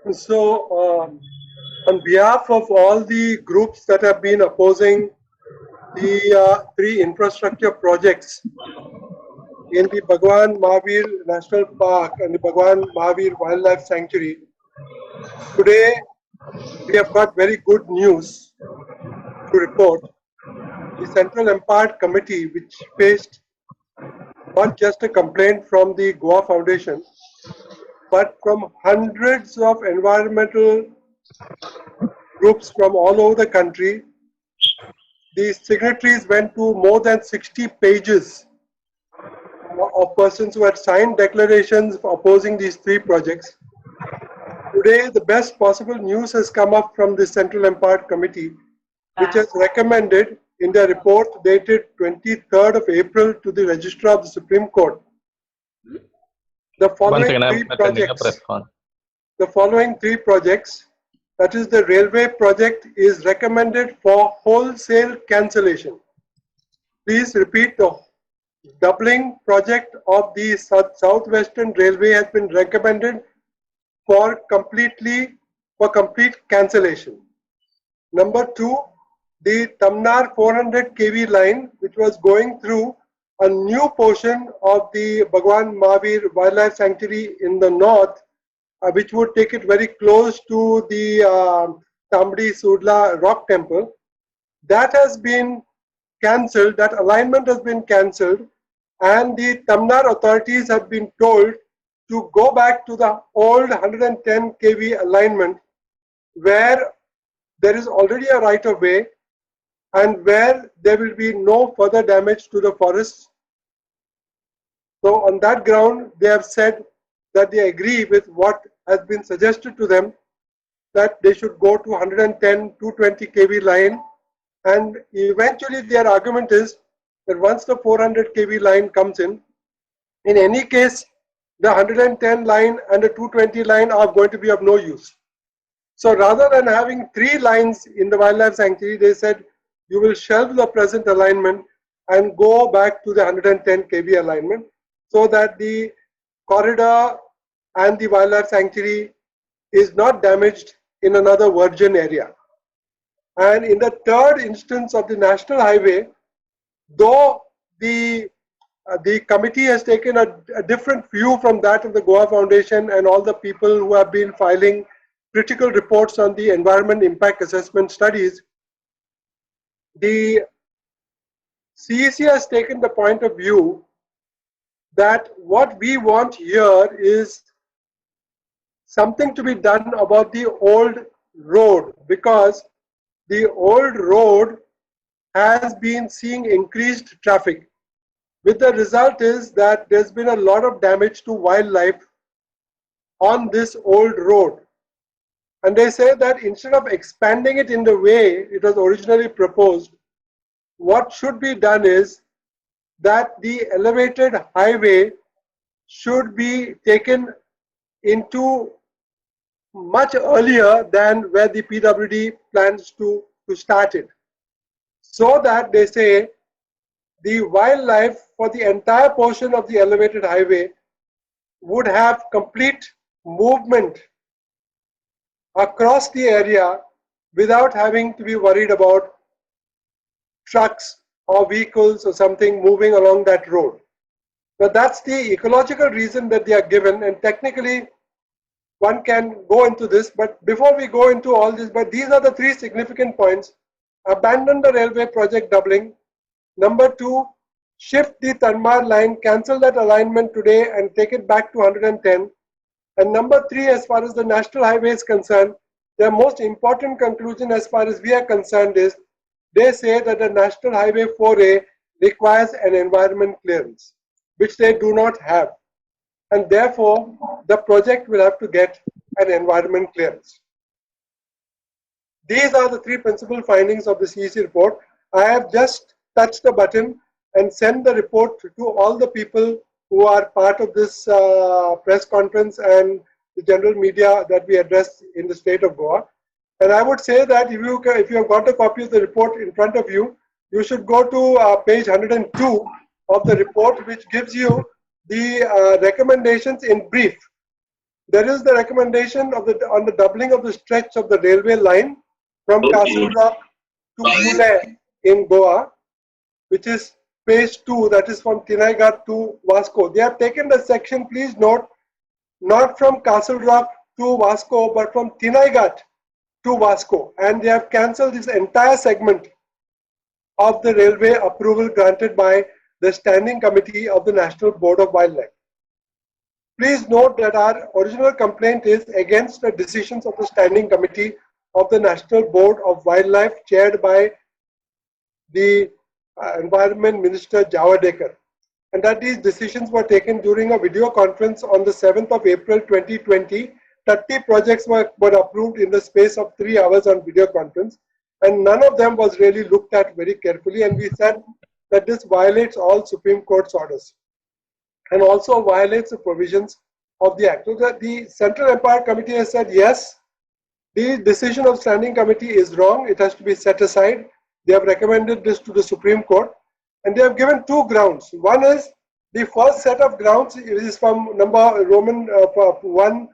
On behalf of all the groups that have been opposing the three infrastructure projects in the Bhagwan Mahavir National Park and the Bhagwan Mahavir Wildlife Sanctuary, today we have got very good news to report. The Central Empowered Committee, which faced not just a complaint from the Goa Foundation, but from hundreds of environmental groups from all over the country. The signatories went to more than 60 pages of persons who had signed declarations opposing these three projects. Today, the best possible news has come up from the Central Empowered Committee, which has recommended in their report dated 23rd of April to the Registrar of the Supreme Court the following three projects, that is the railway project, is recommended for wholesale cancellation. Please repeat, the doubling project of the Southwestern Railway has been recommended for complete cancellation. Number two, the Tamnar 400 kV line, which was going through a new portion of the Bhagwan Mahavir Wildlife Sanctuary in the north, which would take it very close to the Tambdi Sudla Rock Temple. That has been cancelled, that alignment has been cancelled, and the Tamnar authorities have been told to go back to the old 110 kV alignment where there is already a right of way and where there will be no further damage to the forests. So on that ground, they have said that they agree with what has been suggested to them, that they should go to 110, 220 kV line, and eventually their argument is that once the 400 kV line comes in any case, the 110 line and the 220 line are going to be of no use. So rather than having three lines in the wildlife sanctuary, they said you will shelve the present alignment and go back to the 110 kV alignment so that the corridor and the wildlife sanctuary is not damaged in another virgin area. And in the third instance of the national highway, though the committee has taken a different view from that of the Goa Foundation and all the people who have been filing critical reports on the environment impact assessment studies, the CEC has taken the point of view that what we want here is something to be done about the old road, because the old road has been seeing increased traffic. With the result is that there's been a lot of damage to wildlife on this old road. And they say that instead of expanding it in the way it was originally proposed, what should be done is that the elevated highway should be taken into much earlier than where the PWD plans to start it. So that they say the wildlife for the entire portion of the elevated highway would have complete movement across the area without having to be worried about trucks or vehicles or something moving along that road. Now that's the ecological reason that they are given, and technically one can go into this, but before we go into all this, but these are the three significant points. Abandon the railway project doubling. Number two, shift the Tanmar line, cancel that alignment today and take it back to 110. And number three, as far as the national highway is concerned, their most important conclusion as far as we are concerned is, they say that the National Highway 4A requires an environment clearance, which they do not have. And therefore, the project will have to get an environment clearance. These are the three principal findings of the CEC report. I have just touched the button and sent the report to all the people who are part of this press conference and the general media that we address in the state of Goa. And I would say that if you have got a copy of the report in front of you, you should go to page 102 of the report, which gives you the recommendations in brief. There is the recommendation of on the doubling of the stretch of the railway line from Castle Rock to Pune in Goa, which is phase 2, that is from Tinaigat to Vasco. They have taken the section, please note, not from Castle Rock to Vasco, but from Tinaigat to Vasco. And they have cancelled this entire segment of the railway approval granted by the Standing Committee of the National Board of Wildlife. Please note that our original complaint is against the decisions of the Standing Committee of the National Board of Wildlife, chaired by the Environment Minister Javadekar, and that these decisions were taken during a video conference on the 7th of April 2020. 30 projects were approved in the space of 3 hours on video conference, and none of them was really looked at very carefully, and we said that this violates all Supreme Court's orders and also violates the provisions of the Act. So the Central Empire Committee has said, yes, the decision of Standing Committee is wrong, it has to be set aside. They have recommended this to the Supreme Court, and they have given 2 grounds. One is the first set of grounds is from number Roman 1,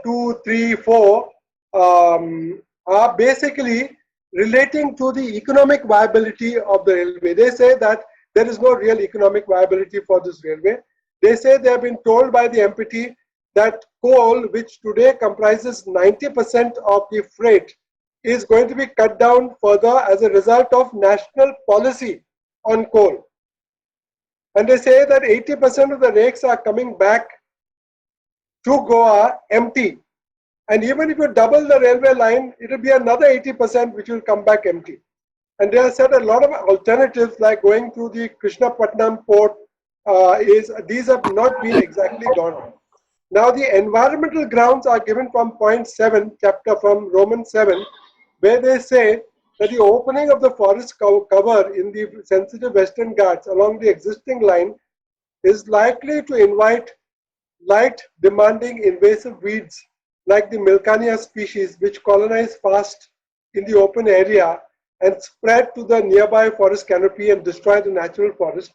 2, 3, 4 are basically relating to the economic viability of the railway. They say that there is no real economic viability for this railway. They say they have been told by the MPT that coal, which today comprises 90% of the freight, is going to be cut down further as a result of national policy on coal. And they say that 80% of the rakes are coming back to Goa empty. And even if you double the railway line, it will be another 80% which will come back empty. And they have said a lot of alternatives like going through the Krishnapatnam port, these have not been exactly done. Now the environmental grounds are given from point 7, chapter from Roman 7, where they say that the opening of the forest cover in the sensitive Western Ghats along the existing line is likely to invite light demanding invasive weeds like the Milkania species, which colonize fast in the open area and spread to the nearby forest canopy and destroy the natural forest.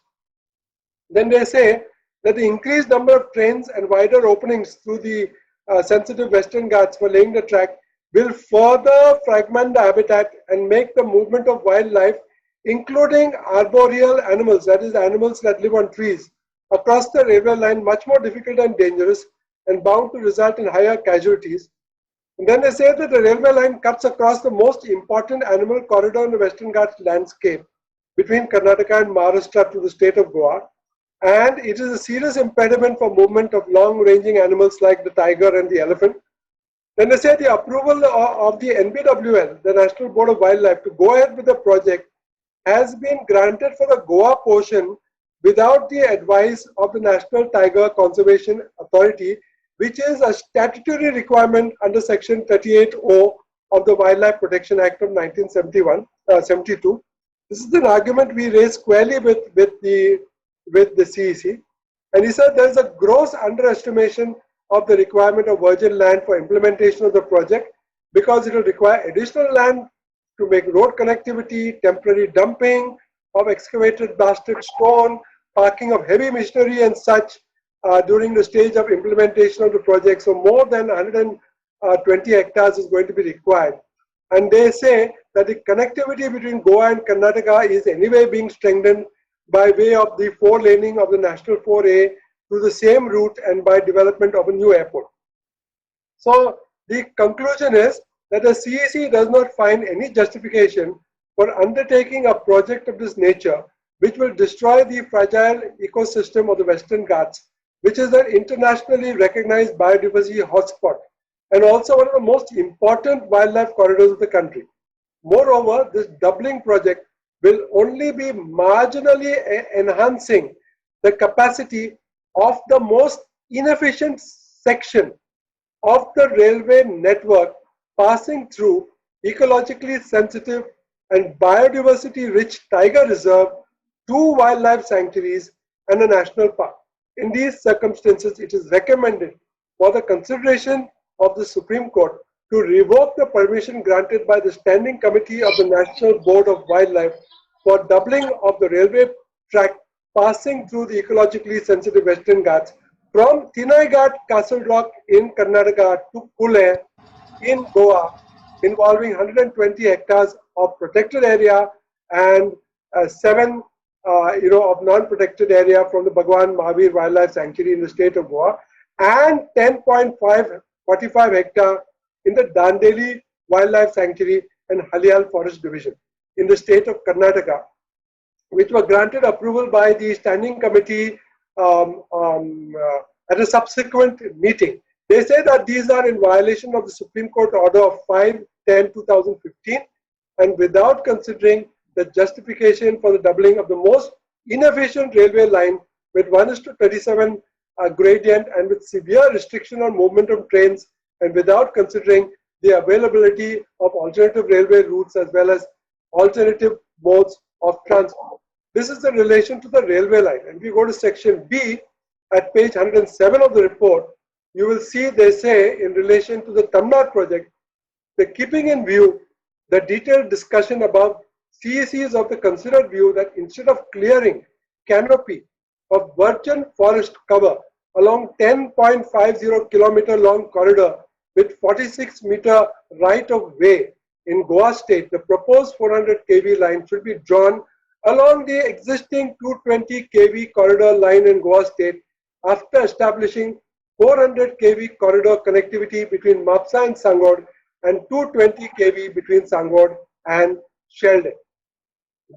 Then they say that the increased number of trains and wider openings through the sensitive Western Ghats for laying the track will further fragment the habitat and make the movement of wildlife, including arboreal animals, that is animals that live on trees, across the railway line much more difficult and dangerous and bound to result in higher casualties. And then they say that the railway line cuts across the most important animal corridor in the Western Ghats landscape between Karnataka and Maharashtra to the state of Goa, and it is a serious impediment for movement of long-ranging animals like the tiger and the elephant. Then they say the approval of the NBWL, the National Board of Wildlife, to go ahead with the project has been granted for the Goa portion without the advice of the National Tiger Conservation Authority, which is a statutory requirement under Section 38O of the Wildlife Protection Act of 1972. This is an argument we raised squarely with the CEC, and he said there is a gross underestimation of the requirement of virgin land for implementation of the project because it will require additional land to make road connectivity, temporary dumping of excavated blasted stone, parking of heavy machinery and such during the stage of implementation of the project. So more than 120 hectares is going to be required. And they say that the connectivity between Goa and Karnataka is anyway being strengthened by way of the 4-laning of the National 4A through the same route and by development of a new airport. So the conclusion is that the CEC does not find any justification for undertaking a project of this nature, which will destroy the fragile ecosystem of the Western Ghats, which is an internationally recognized biodiversity hotspot and also one of the most important wildlife corridors of the country. Moreover, this doubling project will only be marginally enhancing the capacity of the most inefficient section of the railway network passing through ecologically sensitive and biodiversity rich tiger reserve, 2 wildlife sanctuaries and a national park. In these circumstances, it is recommended for the consideration of the Supreme Court to revoke the permission granted by the Standing Committee of the National Board of Wildlife for doubling of the railway track passing through the ecologically sensitive Western Ghats From Thinai Castle Rock in Karnataka to Kule in Goa, involving 120 hectares of protected area and 7 of non-protected area from the Bhagwan Mahavir Wildlife Sanctuary in the state of Goa, and 10.45 hectare in the Dandeli Wildlife Sanctuary and Halial Forest Division in the state of Karnataka, which were granted approval by the standing committee at a subsequent meeting. They say that these are in violation of the Supreme Court order of 5/10/2015 and without considering the justification for the doubling of the most inefficient railway line with 1:37 gradient and with severe restriction on movement of trains, and without considering the availability of alternative railway routes as well as alternative modes of transport. This is in relation to the railway line. And if you go to section B at page 107 of the report, you will see they say in relation to the Tamnar project, the keeping in view the detailed discussion above, CEC is of the considered view that instead of clearing canopy of virgin forest cover along 10.50 kilometer long corridor with 46 meter right of way in Goa state, the proposed 400 kV line should be drawn along the existing 220 kV corridor line in Goa state after establishing 400 kV corridor connectivity between Mapsa and Sangod and 220 kV between Sangod and Sheldon.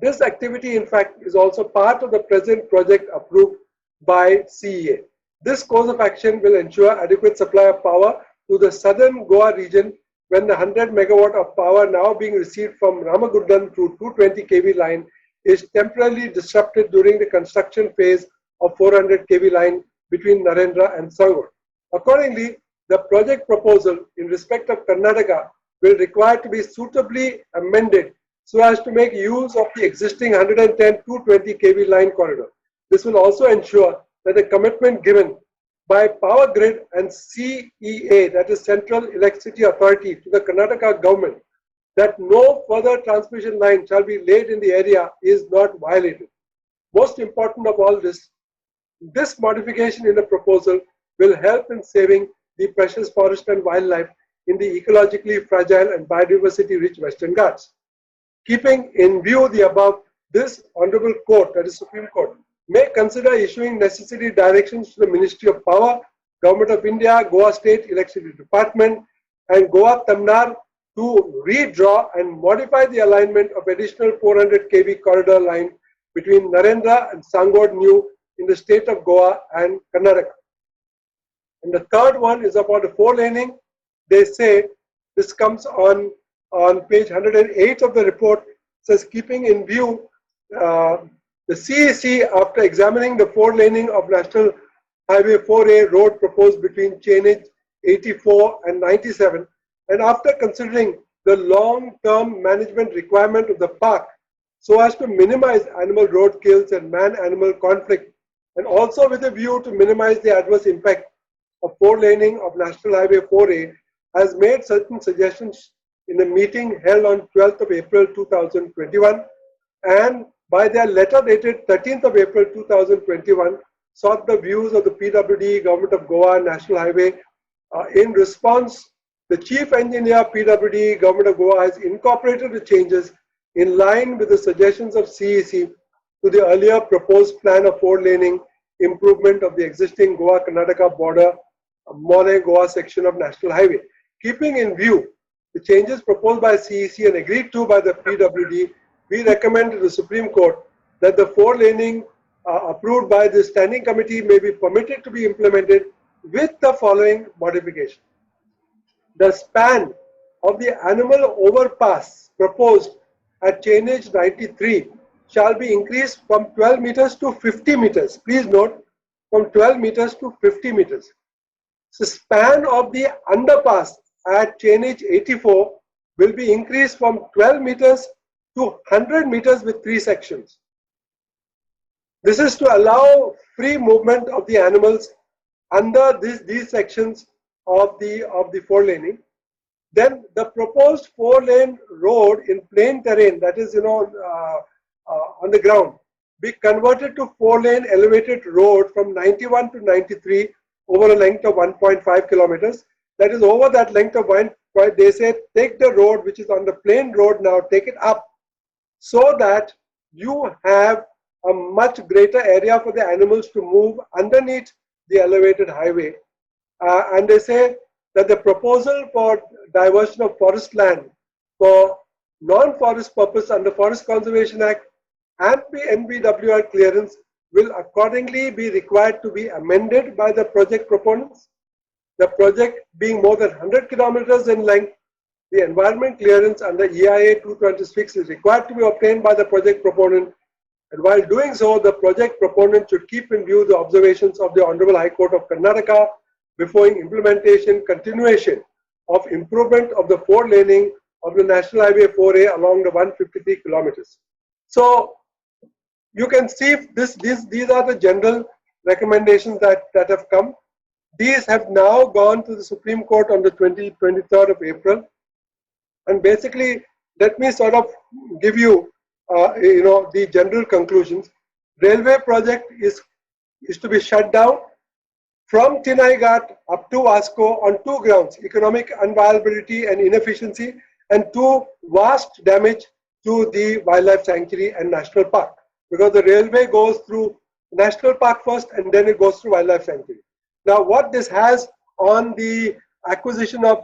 This activity, in fact, is also part of the present project approved by CEA. This course of action will ensure adequate supply of power to the southern Goa region when the 100 megawatt of power now being received from Ramagundan through 220 kV line is temporarily disrupted during the construction phase of 400 kV line between Narendra and Sangod. Accordingly, the project proposal in respect of Karnataka will require to be suitably amended so as to make use of the existing 110-220 kV line corridor. This will also ensure that the commitment given by Power Grid and CEA, that is Central Electricity Authority, to the Karnataka government that no further transmission line shall be laid in the area is not violated. Most important of all this modification in the proposal will help in saving the precious forest and wildlife in the ecologically fragile and biodiversity rich Western Ghats. Keeping in view the above, this Honorable Court, that is Supreme Court, may consider issuing necessary directions to the Ministry of Power, Government of India, Goa State Electricity Department, and Goa Tamnar to redraw and modify the alignment of additional 400 kV corridor line between Narendra and Sangod New in the state of Goa and Karnataka. And the third one is about the four laning. They say this comes on page 108 of the report. Says keeping in view the CEC, after examining the four laning of National Highway 4A road proposed between Chainage 84 and 97, and after considering the long-term management requirement of the park so as to minimize animal road kills and man-animal conflict, and also with a view to minimize the adverse impact of four laning of National Highway 4A, has made certain suggestions in a meeting held on 12th of April 2021, and by their letter dated 13th of April 2021, sought the views of the PWD, Government of Goa, and National Highway. In response, the Chief Engineer, PWD, Government of Goa, has incorporated the changes in line with the suggestions of CEC to the earlier proposed plan of four laning improvement of the existing Goa-Karnataka border, Mole Goa section of National Highway. Keeping in view the changes proposed by CEC and agreed to by the PWD, we recommend to the Supreme Court that the four laning approved by the standing committee may be permitted to be implemented with the following modification. The span of the animal overpass proposed at Chainage 93 shall be increased from 12 meters to 50 meters. Please note, from 12 meters to 50 meters. The span of the underpass at Chainage 84 will be increased from 12 meters to 100 meters with 3 sections. This is to allow free movement of the animals under these sections of the four laning. Then the proposed 4-lane road in plain terrain, that is on the ground, be converted to 4-lane elevated road from 91 to 93 over a length of 1.5 kilometers. That is, over that length of one, they say take the road which is on the plain road now, take it up, so that you have a much greater area for the animals to move underneath the elevated highway. And they say that the proposal for diversion of forest land for non-forest purpose under Forest Conservation Act and the NBWR clearance will accordingly be required to be amended by the project proponents. The project being more than 100 kilometers in length, the environment clearance under EIA 226 is required to be obtained by the project proponent, and while doing so, the project proponent should keep in view the observations of the Honorable High Court of Karnataka before implementation, continuation of improvement of the 4-laning of the National Highway 4A along the 153 kilometers. So you can see these are the general recommendations that have come. These have now gone to the Supreme Court on the 23rd of April. And basically, let me sort of give you, the general conclusions. Railway project is to be shut down from Chennai Ghat up to Vasco on 2 grounds: economic unviability and inefficiency, and 2, vast damage to the wildlife sanctuary and national park. Because the railway goes through national park first and then it goes through wildlife sanctuary. Now, what this has on the acquisition of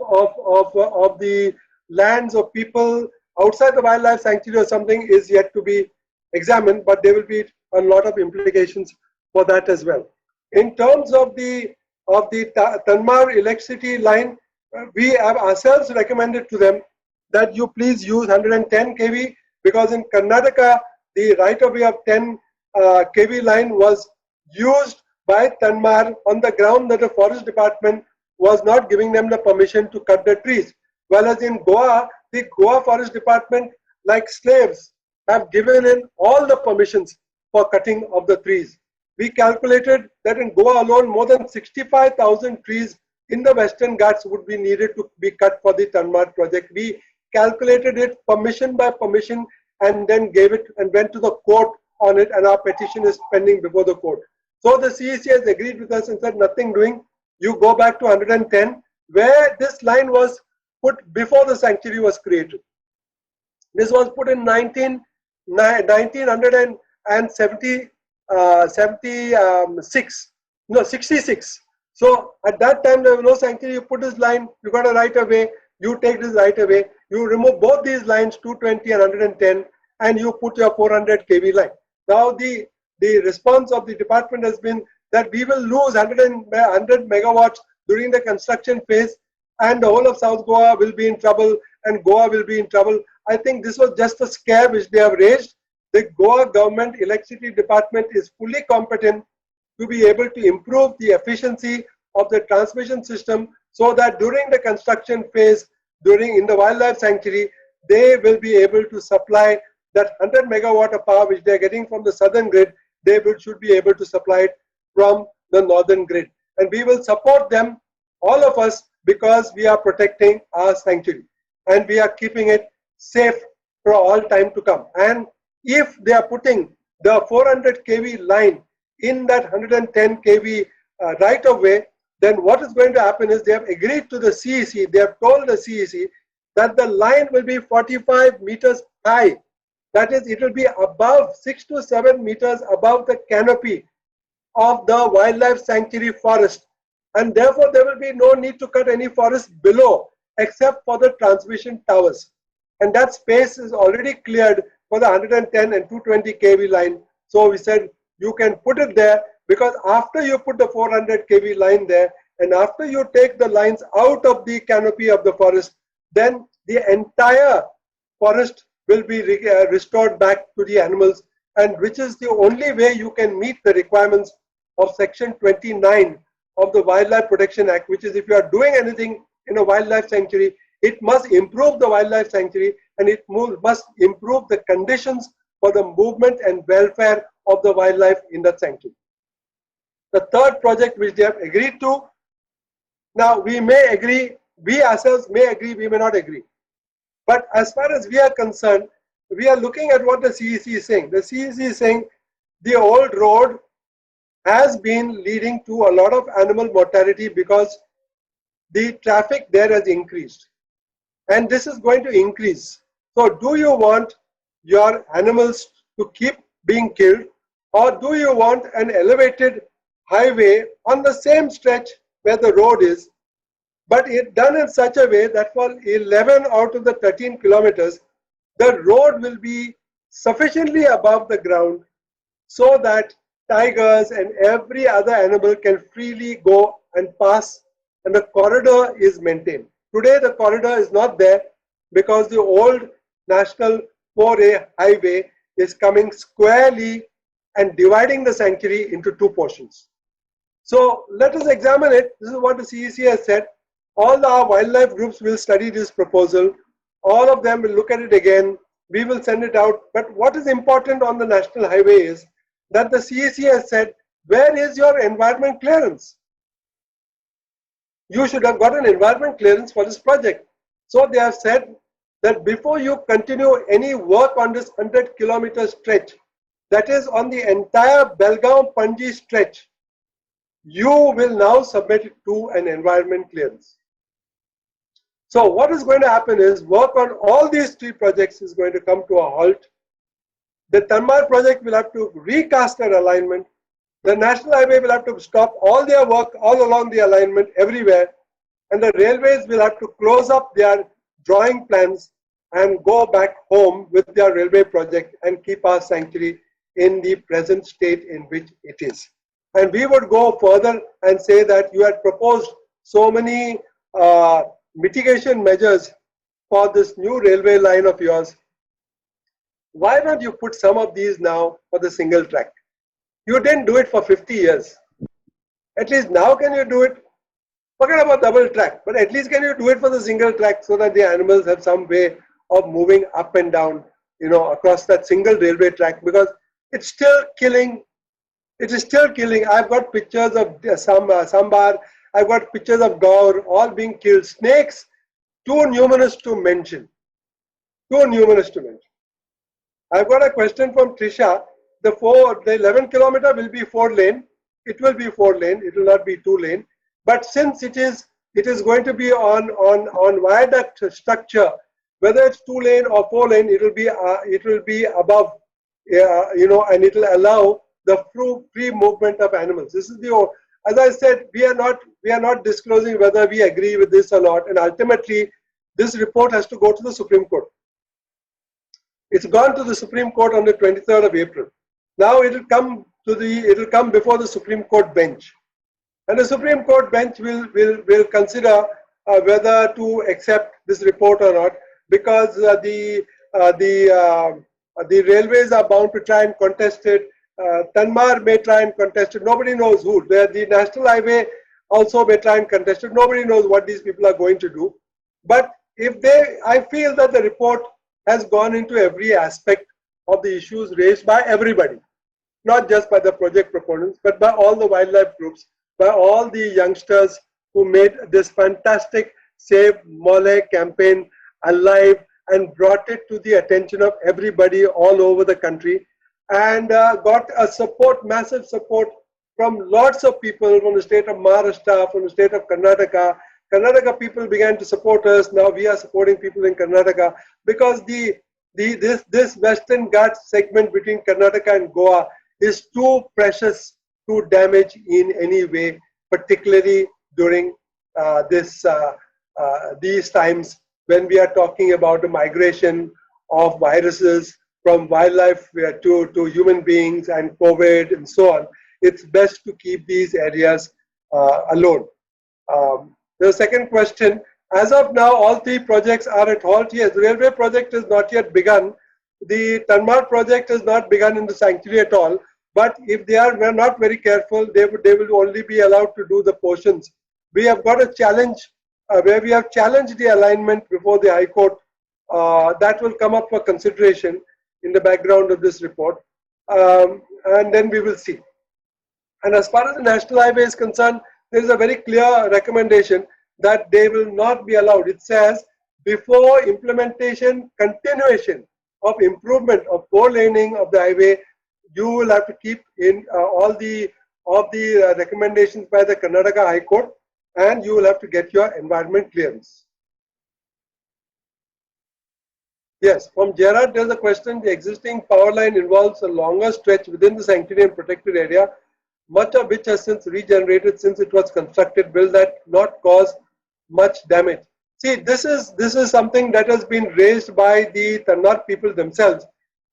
the lands of people outside the wildlife sanctuary or something is yet to be examined, but there will be a lot of implications for that as well. In terms of the Tanmar electricity line, we have ourselves recommended to them that you please use 110 kV, because in Karnataka the right of way of 10 kV line was used by Tanmar on the ground that the forest department was not giving them the permission to cut the trees. Whereas in Goa, the Goa Forest Department, like slaves, have given in all the permissions for cutting of the trees. We calculated that in Goa alone, more than 65,000 trees in the Western Ghats would be needed to be cut for the Tanmar project. We calculated it permission by permission and then gave it and went to the court on it, and our petition is pending before the court. So the CEC has agreed with us and said nothing doing. You go back to 110, where this line was put before the sanctuary was created. This was put in 1966. So at that time there was no sanctuary. You put this line, you got a right of way, you take this right of way, you remove both these lines, 220 and 110, and you put your 400 kV line. Now the response of the department has been that we will lose 100 megawatts during the construction phase, and the whole of South Goa will be in trouble and Goa will be in trouble. I think this was just a scare which they have raised. The Goa government electricity department is fully competent to be able to improve the efficiency of the transmission system, so that during the construction phase, in the wildlife sanctuary, they will be able to supply that 100 megawatt of power which they are getting from the southern grid. They should be able to supply it from the northern grid. And we will support them, all of us, because we are protecting our sanctuary and we are keeping it safe for all time to come. And if they are putting the 400 kV line in that 110 kV right of way, then what is going to happen is they have agreed to the CEC, they have told the CEC that the line will be 45 meters high. That is, it will be above 6 to 7 meters above the canopy of the wildlife sanctuary forest. And therefore, there will be no need to cut any forest below except for the transmission towers. And that space is already cleared for the 110 and 220 kV line. So we said you can put it there, because after you put the 400 kV line there and after you take the lines out of the canopy of the forest, then the entire forest will be restored back to the animals, and which is the only way you can meet the requirements of Section 29 of the Wildlife Protection Act, which is if you are doing anything in a wildlife sanctuary, it must improve the wildlife sanctuary and it must improve the conditions for the movement and welfare of the wildlife in that sanctuary. The third project which they have agreed to, now we may agree, we ourselves may agree, we may not agree. But as far as we are concerned, we are looking at what the CEC is saying. The CEC is saying the old road has been leading to a lot of animal mortality because the traffic there has increased. And this is going to increase. So do you want your animals to keep being killed, or do you want an elevated highway on the same stretch where the road is, but it done in such a way that for 11 out of the 13 kilometers, the road will be sufficiently above the ground so that tigers and every other animal can freely go and pass, and the corridor is maintained. Today the corridor is not there because the old National 4A highway is coming squarely and dividing the sanctuary into two portions. So let us examine it. This is what the CEC has said. All our wildlife groups will study this proposal. All of them will look at it again. We will send it out. But what is important on the national highway is that the CEC has said, where is your environment clearance? You should have got an environment clearance for this project. So they have said that before you continue any work on this 100-kilometer stretch, that is on the entire Belgaum-Panji stretch, you will now submit it to an environment clearance. So what is going to happen is work on all these three projects is going to come to a halt. The Tanmar project will have to recast their alignment. The National Highway will have to stop all their work all along the alignment everywhere. And the railways will have to close up their drawing plans and go back home with their railway project and keep our sanctuary in the present state in which it is. And we would go further and say that you had proposed so many mitigation measures for this new railway line of yours. Why don't you put some of these now for the single track? You didn't do it for 50 years. At least now can you do it? Forget about double track, but at least can you do it for the single track so that the animals have some way of moving up and down, across that single railway track, because it's still killing. It is still killing. I've got pictures of sambar. I've got pictures of gaur, all being killed. Snakes, too numerous to mention. Too numerous to mention. I've got a question from Trisha. The 11-kilometer will be 4-lane. It will be 4-lane. It will not be 2-lane. But since it is going to be on viaduct structure, whether it's 2-lane or 4-lane, it will be above, and it will allow the free movement of animals. This is as I said, we are not disclosing whether we agree with this or not, and ultimately this report has to go to the Supreme Court. It's gone to the Supreme Court on the 23rd of April. Now it will come before the Supreme Court bench, and the Supreme Court bench will consider whether to accept this report or not, because the railways are bound to try and contest it. Tanmar may try and contest it. Nobody knows who. The National Highway also may try and contest it. Nobody knows what these people are going to do. But I feel that the report has gone into every aspect of the issues raised by everybody, not just by the project proponents, but by all the wildlife groups, by all the youngsters who made this fantastic Save Mole campaign alive and brought it to the attention of everybody all over the country, and got a massive support from lots of people from the state of Maharashtra, from the state of Karnataka. Karnataka people began to support us. Now we are supporting people in Karnataka, because this Western Ghats segment between Karnataka and Goa is too precious to damage in any way, particularly during these times when we are talking about the migration of viruses from wildlife to human beings and COVID and so on. It's best to keep these areas alone. The second question, as of now, all three projects are at halt. Yes, the railway project is not yet begun. The Tanmar project has not begun in the sanctuary at all. But if we're not very careful, they will only be allowed to do the portions. We have got a challenge where we have challenged the alignment before the High Court. That will come up for consideration in the background of this report, and then we will see. And as far as the National Highway is concerned, there is a very clear recommendation that they will not be allowed. It says, before implementation, continuation of improvement of 4-laning of the highway, you will have to keep in all the of the recommendations by the Karnataka High Court, and you will have to get your environment clearance. Yes, from Gerard, there's a question. The existing power line involves a longer stretch within the sanctuary and protected area, much of which has since regenerated since it was constructed. Will that not cause much damage? See, this is something that has been raised by the Tannar people themselves,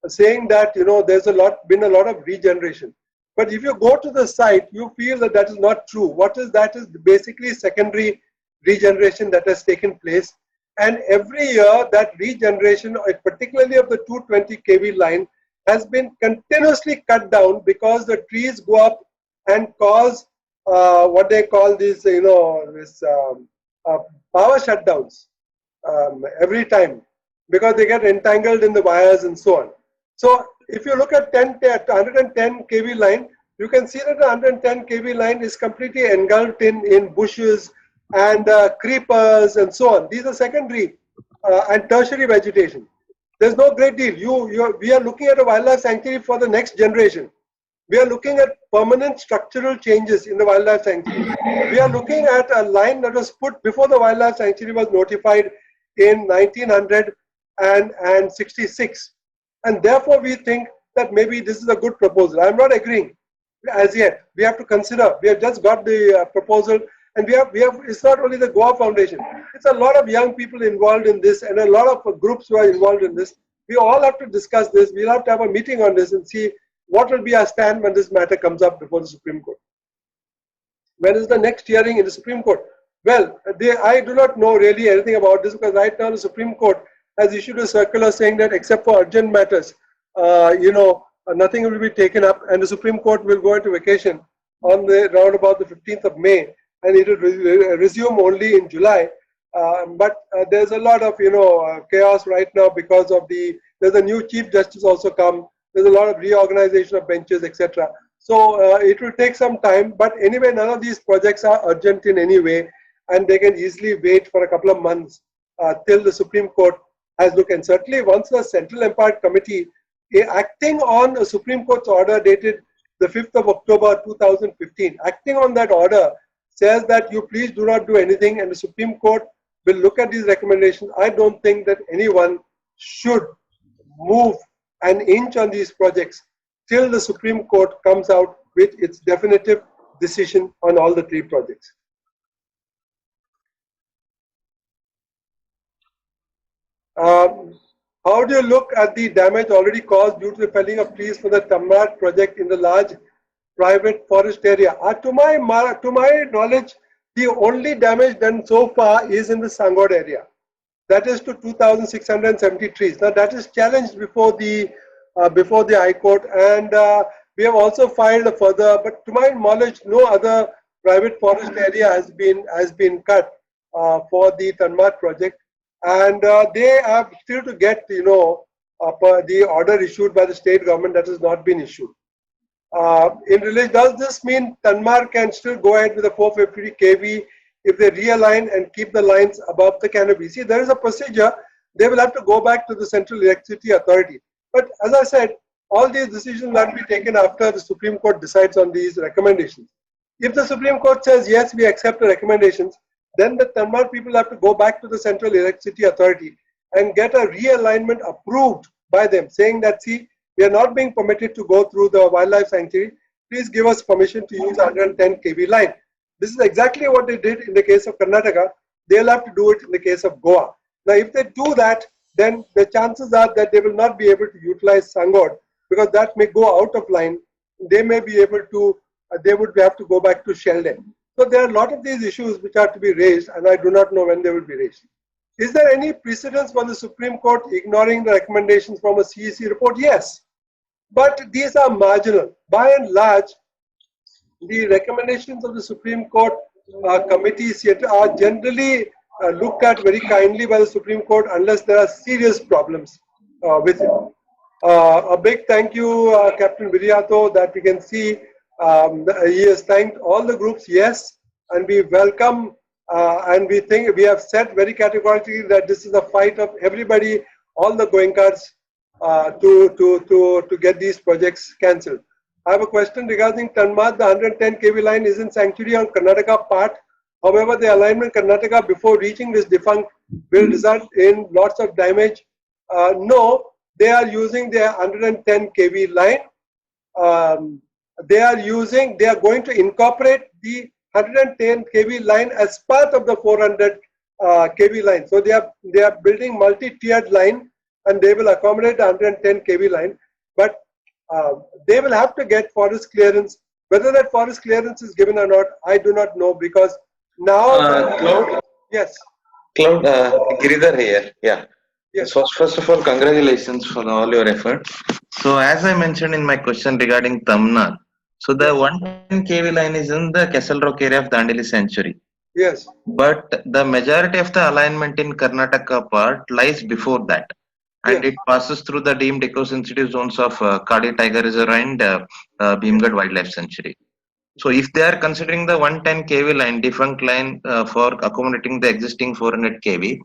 saying that there's been a lot of regeneration. But if you go to the site, you feel that that is not true. What is that is basically secondary regeneration that has taken place. And every year that regeneration, particularly of the 220 kV line, has been continuously cut down because the trees go up and cause what they call these, power shutdowns every time, because they get entangled in the wires and so on. So if you look at 110 kV line, you can see that the 110 kV line is completely engulfed in bushes and creepers and so on. These are secondary and tertiary vegetation. There's no great deal. We are looking at a wildlife sanctuary for the next generation. We are looking at permanent structural changes in the wildlife sanctuary. We are looking at a line that was put before the wildlife sanctuary was notified in 1966. And therefore we think that maybe this is a good proposal. I'm not agreeing as yet. We have to consider. We have just got the proposal, and we have. It's not only the Goa Foundation. It's a lot of young people involved in this, and a lot of groups who are involved in this. We all have to discuss this. We'll have to have a meeting on this and see what will be our stand when this matter comes up before the Supreme Court. When is the next hearing in the Supreme Court? Well, I do not know really anything about this, because right now the Supreme Court has issued a circular saying that except for urgent matters, nothing will be taken up, and the Supreme Court will go into vacation on around about the 15th of May, and it will resume only in July. But there's a lot of chaos right now because of there's a new Chief Justice also come. There's a lot of reorganization of benches, etc. So it will take some time. But anyway, none of these projects are urgent in any way, and they can easily wait for a couple of months till the Supreme Court has looked. And certainly once the Central Empowered Committee, acting on a Supreme Court's order dated the 5th of October 2015, acting on that order, says that you please do not do anything, and the Supreme Court will look at these recommendations. I don't think that anyone should move an inch on these projects till the Supreme Court comes out with its definitive decision on all the 3 projects. How do you look at the damage already caused due to the felling of trees for the Tamnar project in the large private forest area? To my knowledge, the only damage done so far is in the Sangod area. That is to 2,670 trees. Now that is challenged before the High Court, and we have also filed a further. But to my knowledge, no other private forest area has been cut for the Tanmar project, and they have still to get the order issued by the state government that has not been issued. In relation, does this mean Tanmar can still go ahead with the 450 kV if they realign and keep the lines above the canopy? See, there is a procedure. They will have to go back to the Central Electricity Authority. But as I said, all these decisions will have to be taken after the Supreme Court decides on these recommendations. If the Supreme Court says, yes, we accept the recommendations, then the Tanmar people have to go back to the Central Electricity Authority and get a realignment approved by them, saying that, see, we are not being permitted to go through the wildlife sanctuary. Please give us permission to use 110 kV line. This is exactly what they did in the case of Karnataka. They'll have to do it in the case of Goa. Now, if they do that, then the chances are that they will not be able to utilize Sangod, because that may go out of line. They may be able to, they would have to go back to Shelde. So there are a lot of these issues which are to be raised, and I do not know when they will be raised. Is there any precedence for the Supreme Court ignoring the recommendations from a CEC report? Yes, but these are marginal. By and large, the recommendations of the Supreme Court committees are generally looked at very kindly by the Supreme Court unless there are serious problems with it. A big thank you, Captain Viriato, that we can see he has thanked all the groups, yes, and we welcome and we think we have said very categorically that this is a fight of everybody, all the Goenkas, to get these projects cancelled. I have a question regarding Tanmad. The 110 kV line is in sanctuary on Karnataka part. However, the alignment Karnataka before reaching this defunct will result in lots of damage. No, they are using their 110 kV line. They are going to incorporate the 110 kV line as part of the 400 kV line. So they are building multi-tiered line, and they will accommodate the 110 kV line. But they will have to get forest clearance. Whether that forest clearance is given or not, I do not know, because now Cloud, yes, Cloud, Giridhar here. Yeah. yes, So first of all, congratulations for all your efforts. So as I mentioned in my question regarding Tamnar, so the yes, 110 kV line is in the Castle Rock area of Dandeli Sanctuary. yes, But the majority of the alignment in Karnataka part lies before that, and yes. it passes through the deemed eco-sensitive zones of Kadi Tiger Reserve and Bhimgad Wildlife Sanctuary. So if they are considering the 110 kV line, defunct line for accommodating the existing 400 kV,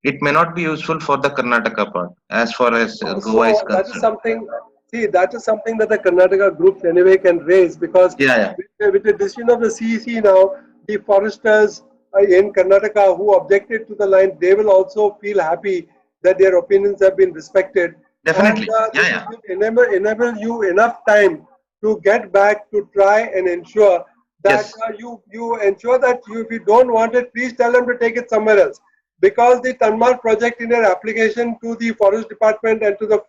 it may not be useful for the Karnataka part as far as Goa is So that is concerned. something. See, that is something that the Karnataka groups anyway can raise, because Yeah, yeah, with the decision of the CEC now, the foresters in Karnataka who objected to the line, they will also feel happy that their opinions have been respected, and definitely. Yeah, this yeah, will enable you enough time to get back to try and ensure that yes, you ensure that if you don't want it, please tell them to take it somewhere else, because the Tanmar project in their application to the Forest Department and to the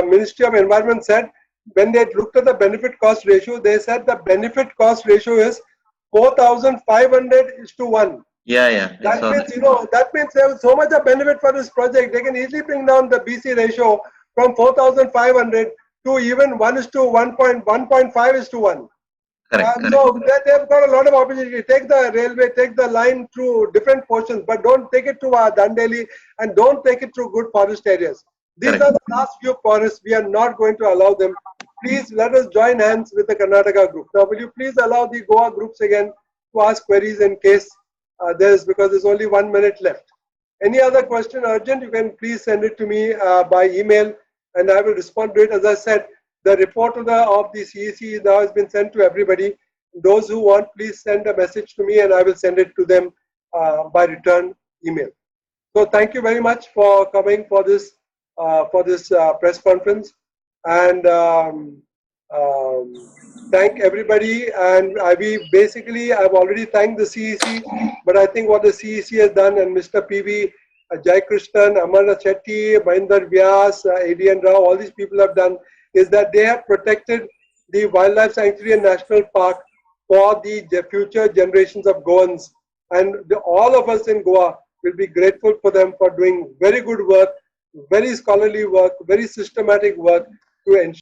Ministry of Environment said, when they looked at the benefit cost ratio, they said the benefit cost ratio is 4,500 is to 1. yeah, yeah. I That saw means, that. that means there was so much of benefit for this project. They can easily bring down the BC ratio from 4,500 to even 1 is to 1.5 is to 1. Correct, correct, So they've got a lot of opportunity. Take the railway, take the line through different portions, but don't take it to Dandeli, and don't take it through good forest areas. These correct. are the last few forests. We are not going to allow them. Please let us join hands with the Karnataka group. Now, will you please allow the Goa groups again to ask queries in case because there's only 1 minute left. Any other question urgent, you can please send it to me by email, and I will respond to it. As I said, the report of the CEC now has been sent to everybody. Those who want, please send a message to me, and I will send it to them by return email. So thank you very much for coming for this press conference, and thank everybody. And I've already thanked the CEC, but I think what the CEC has done, and Mr. PV Jai Krishnan, Amarnath Chetty, Mahinder Vyas, ADN Rao, all these people have done, is that they have protected the wildlife sanctuary and national park for the future generations of Goans. And all of us in Goa will be grateful for them for doing very good work, very scholarly work, very systematic work to ensure